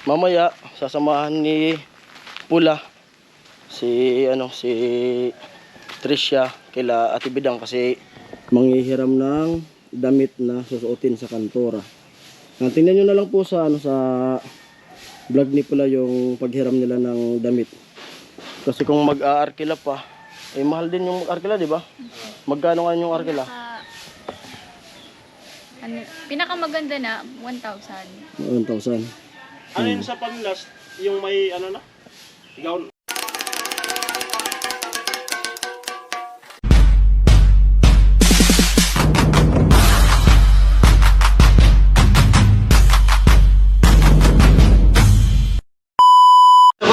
mamaya sasamahan ni Pula si Tricia kila Ate Bidang kasi manghihiram ng damit na susuotin sa kantora. Tingnan nyo na lang po sa sa vlog ni Pula yung paghiram nila ng damit. Kasi kung mag-aarkila pa, eh mahal din yung arkila, di ba? Magkano nga yung arkila? Pinakamaganda na 1,000. 1,000. Ano yun sa panlas? Yung may ano na? Gown.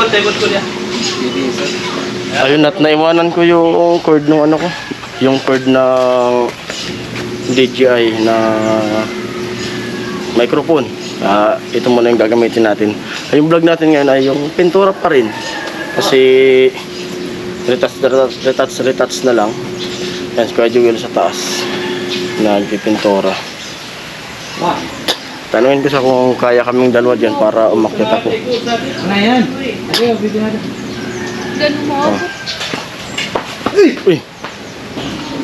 Tegot ko niya. Ayun, at naiwanan ko yung cord ng ano ko. Yung cord ng DJI na microphone. Ito muna yung gagamitin natin. Yung vlog natin ngayon ay yung pintura pa rin. Kasi retouch na lang. Yan, si Kuya Joel sa taas. Nagpipintura. Tanungin ko sa kung kaya kaming dalawa dyan para umakyat ako. Ano yan? Ganun mo ako. Uy!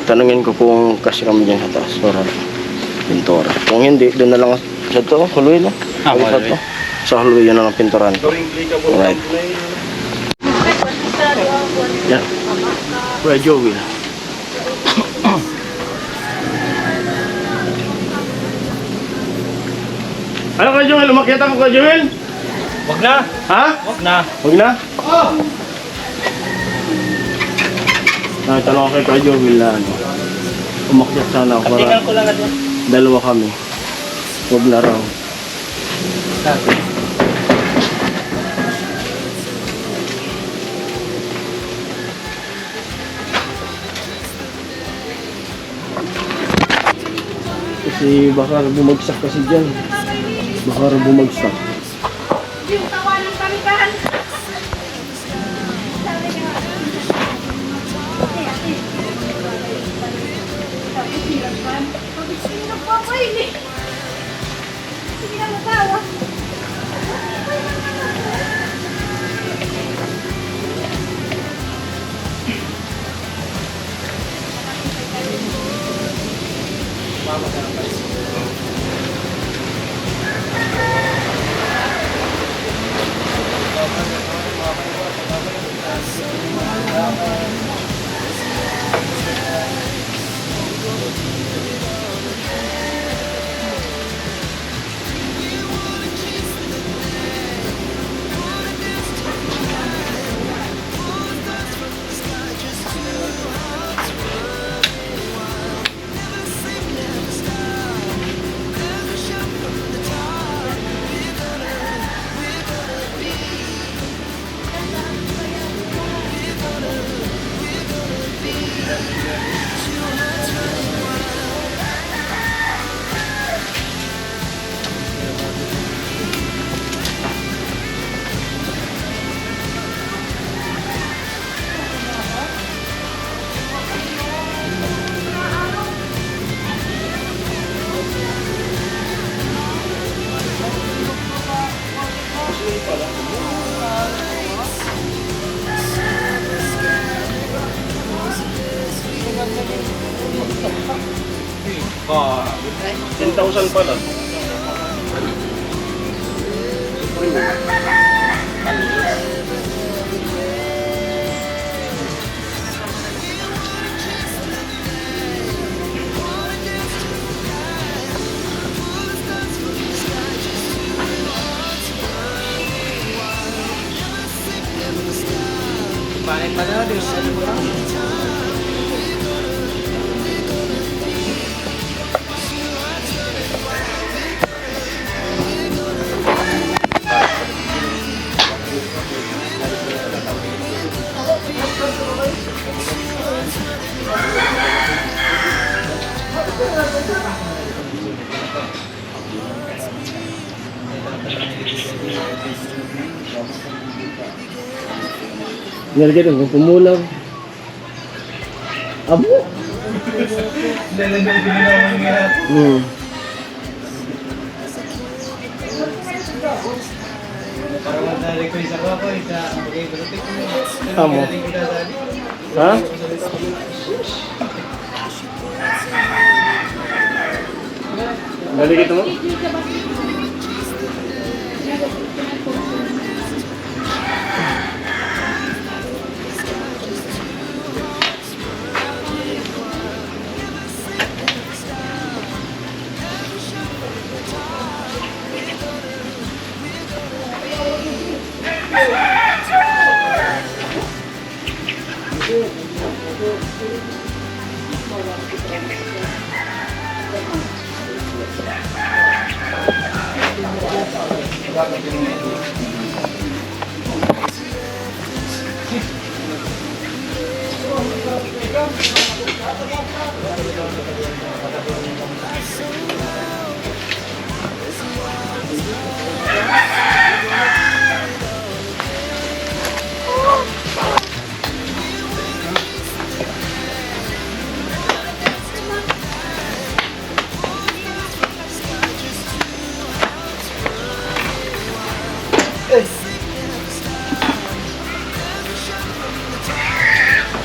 Tanungin ko kung kasi kami dyan sa taas para pintura. Kung hindi, doon na lang sa to, huluin no? Sa huluin yun na lang pinturan. Alright. Yan. Kuya Joel. Ano Kuya Joel? Umakyat ako Kuya Joel? Wag na. Ha? Wag na. Huwag na? Oo. Tanong kay Kuya Joel na ano. Umakyat sana ako para Tingnan ko lang natin. dalawa kami. Huwag na raw. Kasi baka bumagsak kasi dyan. Baka bumagsak. Yung tawa ng kamikan. Ah, 10,000 pala. Bakit pa na din sa liburan? Nalagyan ko pumulang. Abo. request ako sa pag-ibig ko. Amo. Ha? Balik ito mo?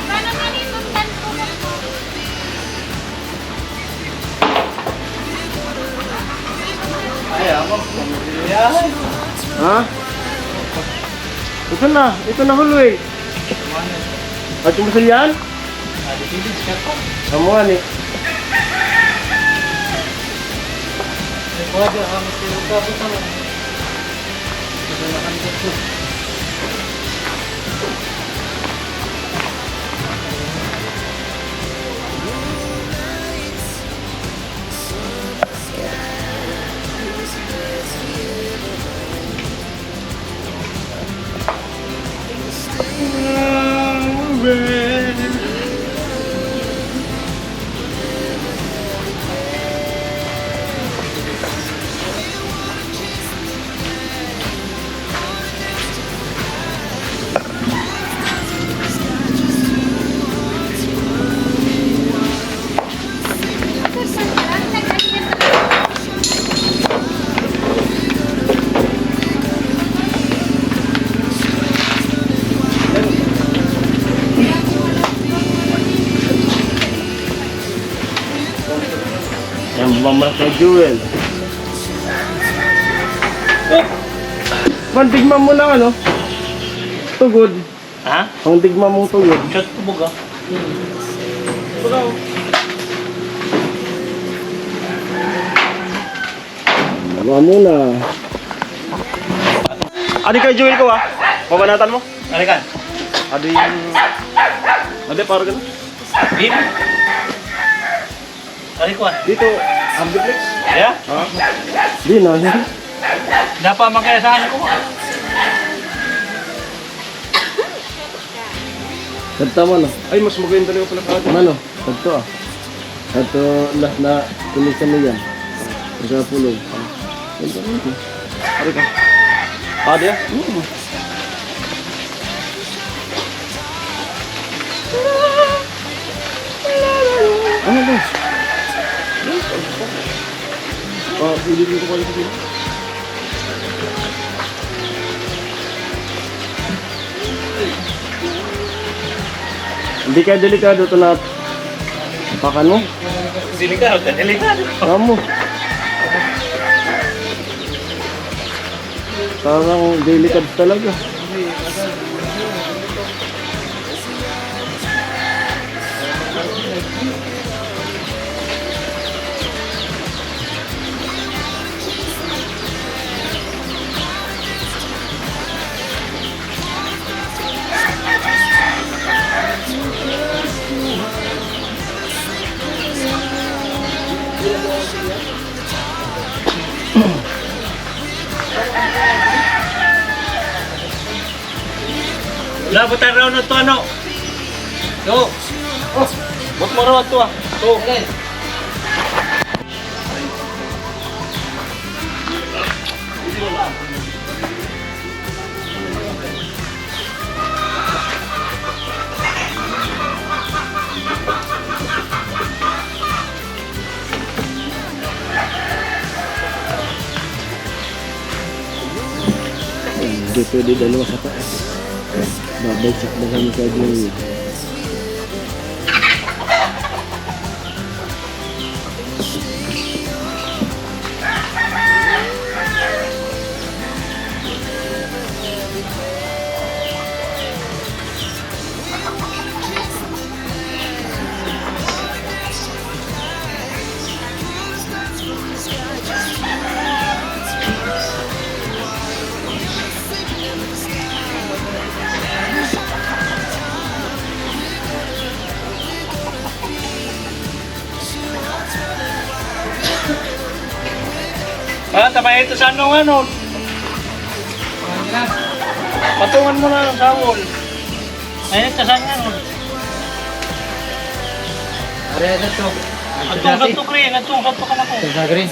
Paano minimum tan po na po? Ha? Ito na. Ito na huloy. At yung masal yan? Kamuhan eh. Yang mamalas na Jewel. Pantigma mo lang ano? Tugod. Ha? Ang tigma mong tugod. Shot ko buga. Tama muna. Adi kay Jewel ko ah. Mabanatan mo? Alikan. Adi Adi para ganun. Bim. Alikuan. Dito, Ambiplex. Ya? Ha? Di na. Dapat magkayasahan ko. Kanta mo no. Ay, mas maganda rin pala ka. Ano? Kanta ah. Kanta na tulisan mo yan. Magkapulong. Kanta mo ito. Adi ka. Adi ah? Ano ba? Ililin ko kayo sa sila. Hindi kaya delikado ito na pakan mo. Delikado, delikado. Kamu. Parang delikado talaga. Labutan raw na to ano? To. Oh, bot mo raw to ah. To. Okay. Hindi pwede dalawa sa taas. Babagsak na kami sa Joel. Tamay ito sa ano. Patungan mo na ng sawol. Ayun ito sa ano. Are na to. Atong sa tukri, atong sa tukan ako. Sa green.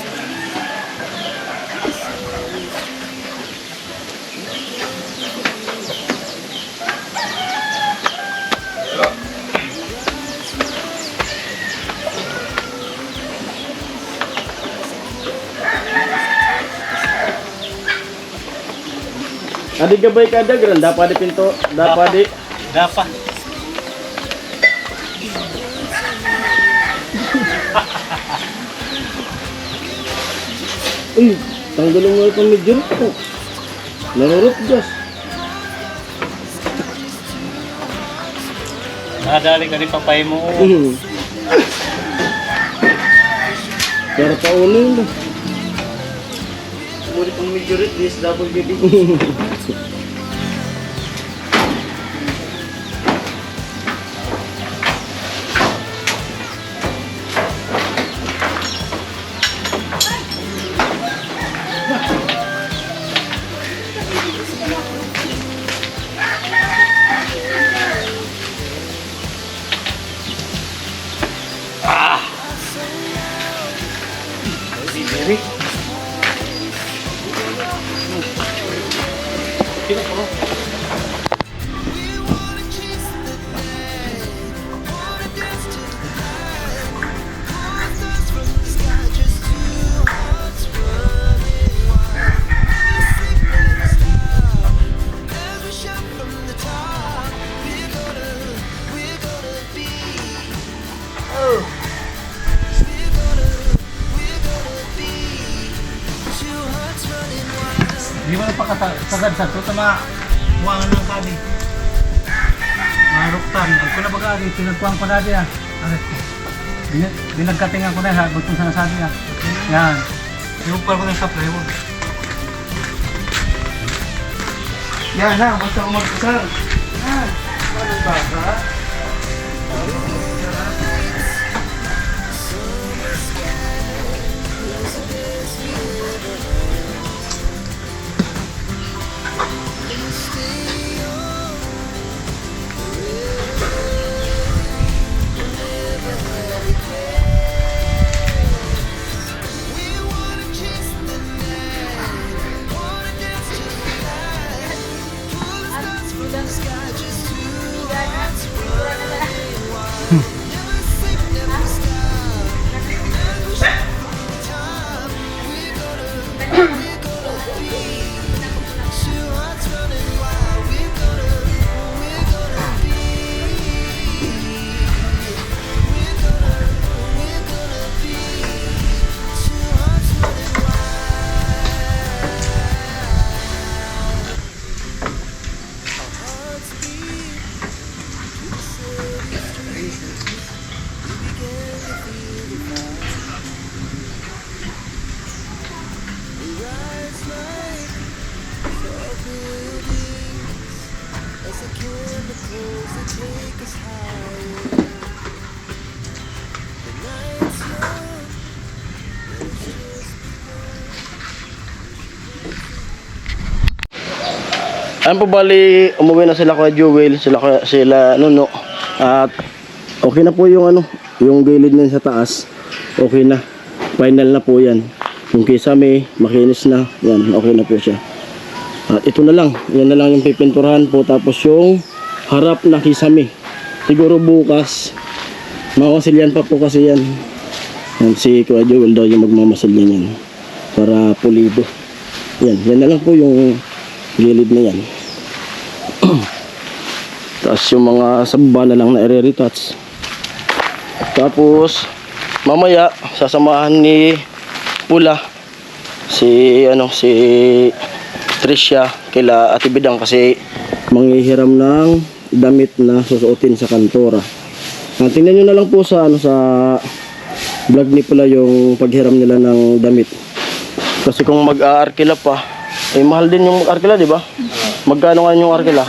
Adi gabay kada gran dapat di pinto, dapat di. Dapa. Tanggalong mo itong medyo ko. Narurot Diyos. Nadali ka rin papay mo. Pero paunin mo. Muli pang majority is double BB. Di ba nagpakatagad sa ito? Tama, buwangan ng kadi. Maruktan. Ang kuna baga, pinagkuhan ko dati ah. Binagkatingan ko na ha, butong sa nasabi ah. Yan. Pinagkuhan ko na sa plywood. Yan na, basta umagkasar. Yan. Walang baka. Ayun po bali, umuwi na sila Kuya Joel, sila Nuno. At okay na po yung yung gilid na sa taas. Okay na. Final na po 'yan. Yung kisame, makinis na. Yan, okay na po siya. At ito na lang, yan na lang yung pipinturahan po, tapos yung harap na kisame. Siguro bukas mamasilyan pa po kasi yan. Yan si Kuya Joel daw yung magmamasilyan yan para pulido. Yan na lang po yung gilid na yan. Tapos yung mga samba na lang na i-retouch. Tapos mamaya sasamahan ni Pula si Tricia kila Ate Bidang kasi manghihiram ng damit na susuotin sa kantora. Tingnan nyo na lang po sa sa vlog ni Pula yung paghiram nila ng damit. Kasi kung mag-aarkila pa, mahal din yung arkila, di ba? Magkano nga yung arkila?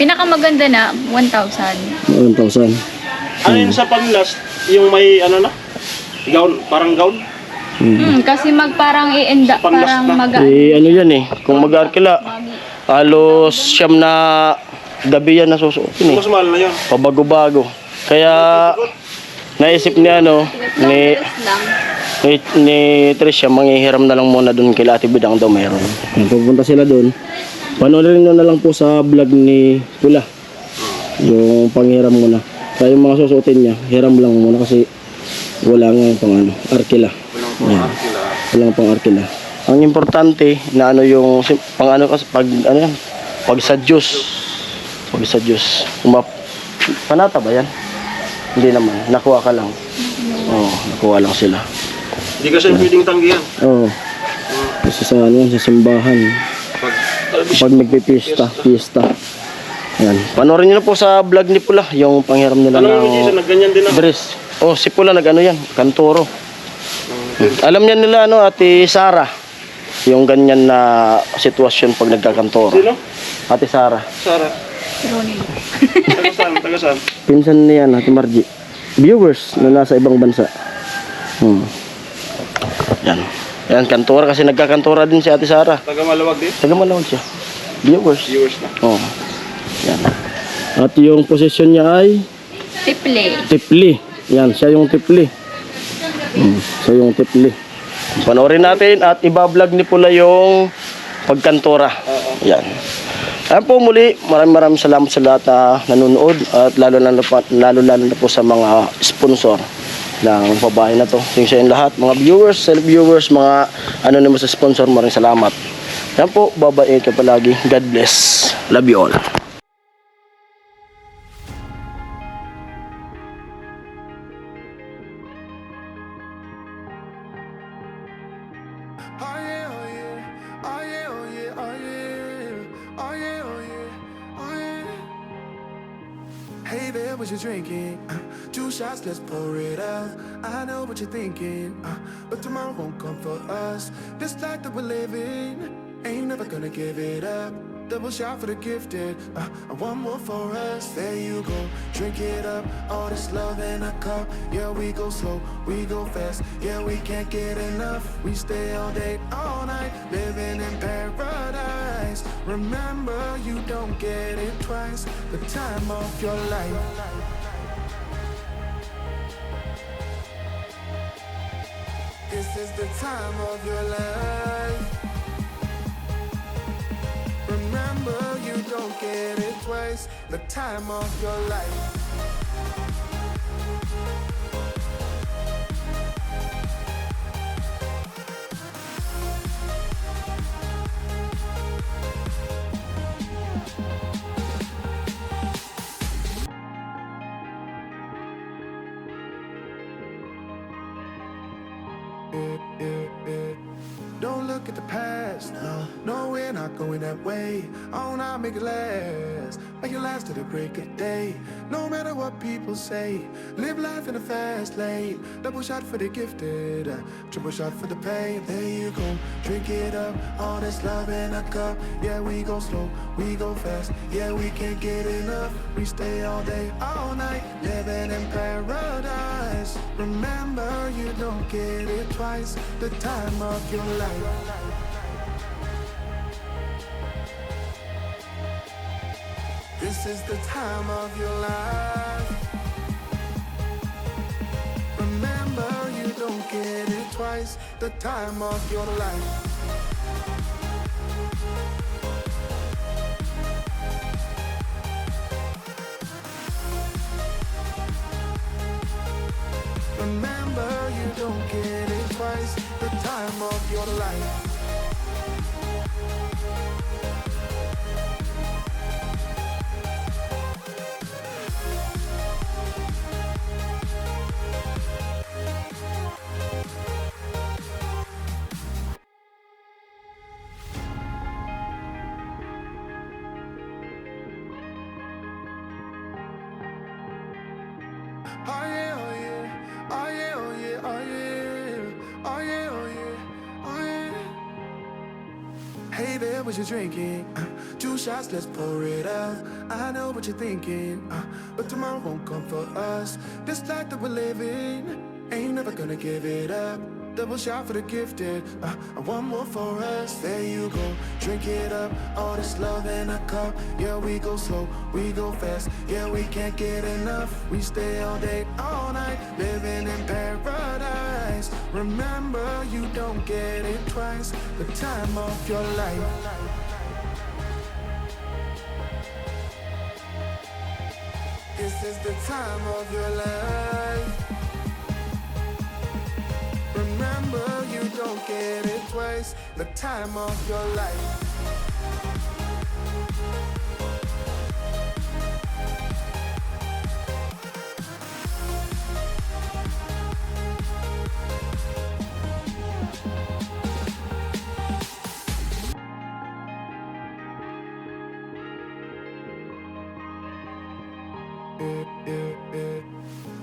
Pinakamaganda na, 1,000. 1,000. Ano yun sa panlast, yung may ano na? Gown, parang gown? Kasi parang i-enda, Panlas parang na. Ano yan kung mag-aarkila, halos siyam na gabi yan na susuotin Mas mahal na yun. pabago-bago. Kaya naisip ni ni Tricia manghihiram na lang muna doon kila Ate Bidang daw mayroon. Pupunta sila doon. Panoorin nyo na lang po sa vlog ni Pula yung panghiram muna. Kaya yung mga susuotin niya, hiram lang muna kasi wala nga pang arkila. Walang pang arkila. Ang importante na yung pang kasi pag sa juice. Pag sa juice. Panata ba yan? Hindi naman, nakuha ka lang. Nakuha lang sila. Hindi kasi pwedeng tanggihan. Kasi sa sa simbahan. Pag nagpipista, pista. Yan. Panoorin niyo na po sa vlog ni Pula yung panghiram nila Alam mo, Jason, nagganyan din ako. dress. Si Pula yan, kantoro. Alam niya nila Ate Sara, yung ganyan na sitwasyon pag nagkakantoro. Sino? Ate Sara. Sara. Ronnie. Taga saan? Pinsan niya Ate Margie. Viewers na nasa ibang bansa. Yan, kantora kasi nagkakantora din si Ate Sara. Taga Malawag din? Taga Malawag siya. Viewers. Viewers na. Yan. At yung posisyon niya ay Tiple. tipli. Yan, siya yung tipli. Siya yung tipli. Panoorin natin at ibablog ni Pula yung pagkantora. Yan. Ayan po muli, maraming salamat sa lahat na nanonood at lalo na po sa mga sponsor ng pabahay na to. Yung sa lahat, mga viewers, self-viewers, mga anonymous sponsor, maraming salamat. Ayan po, babae ka palagi. God bless. Love you all. Oh yeah, oh yeah, oh yeah, oh yeah, oh yeah, oh yeah, oh yeah, oh yeah. Hey there, what you drinking? 2 shots, let's pour it out. I know what you're thinking, but tomorrow won't come for us. This life that we're living, ain't never gonna give it up. Double shot for the gifted, and one more for us. There you go, drink it up. All this love in a cup. Yeah, we go slow, we go fast. Yeah, we can't get enough. We stay all day, all night, living in paradise. Remember, you don't get it twice. The time of your life. This is the time of your life. Remember, you don't get it twice. The time of your life. Don't look at the past, no, we're not going that way. Oh, now make it last, make it last to the break of day. No matter what people say, live life in a fast lane. Double shot for the gifted, triple shot for the pain. There you go, drink it up, all this love in a cup. Yeah, we go slow, we go fast. Yeah, we can't get enough. We stay all day, all night, living in paradise. Remember, you don't get it twice. The time of your life. This is the time of your life. Remember, you don't get it twice. The time of your life. Remember, you don't get it twice. The time of your life. Oh yeah, oh yeah, oh yeah, oh yeah, oh yeah, oh yeah, oh yeah, oh yeah. Hey there, what you drinking? 2 shots, let's pour it out. I know what you're thinking, but tomorrow won't come for us. This life that we're living, ain't never gonna give it up. Double shot for the gifted, and one more for us. There you go, drink it up. All this love in a cup. Yeah, we go slow, we go fast. Yeah, we can't get enough. We stay all day, all night, living in paradise. Remember, you don't get it twice. The time of your life. This is the time of your life. Remember, you don't get it twice. The time of your life.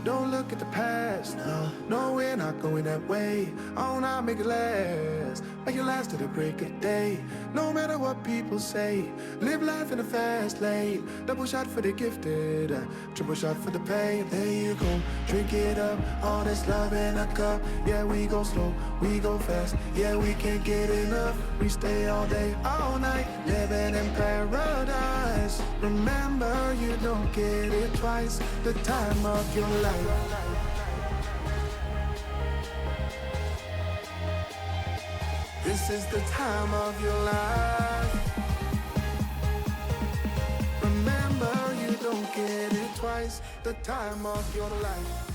Don't look at the past, no, we're not going that way. Oh, now make it last, make it last to the break of day. No matter what people say, live life in a fast lane. Double shot for the gifted, triple shot for the pain. There you go, drink it up, all this love in a cup. Yeah, we go slow, we go fast. Yeah, we can't get enough. We stay all day, all night, living in paradise. Remember, you don't get it twice. The time of your life. This is the time of your life. Remember, you don't get it twice. The time of your life.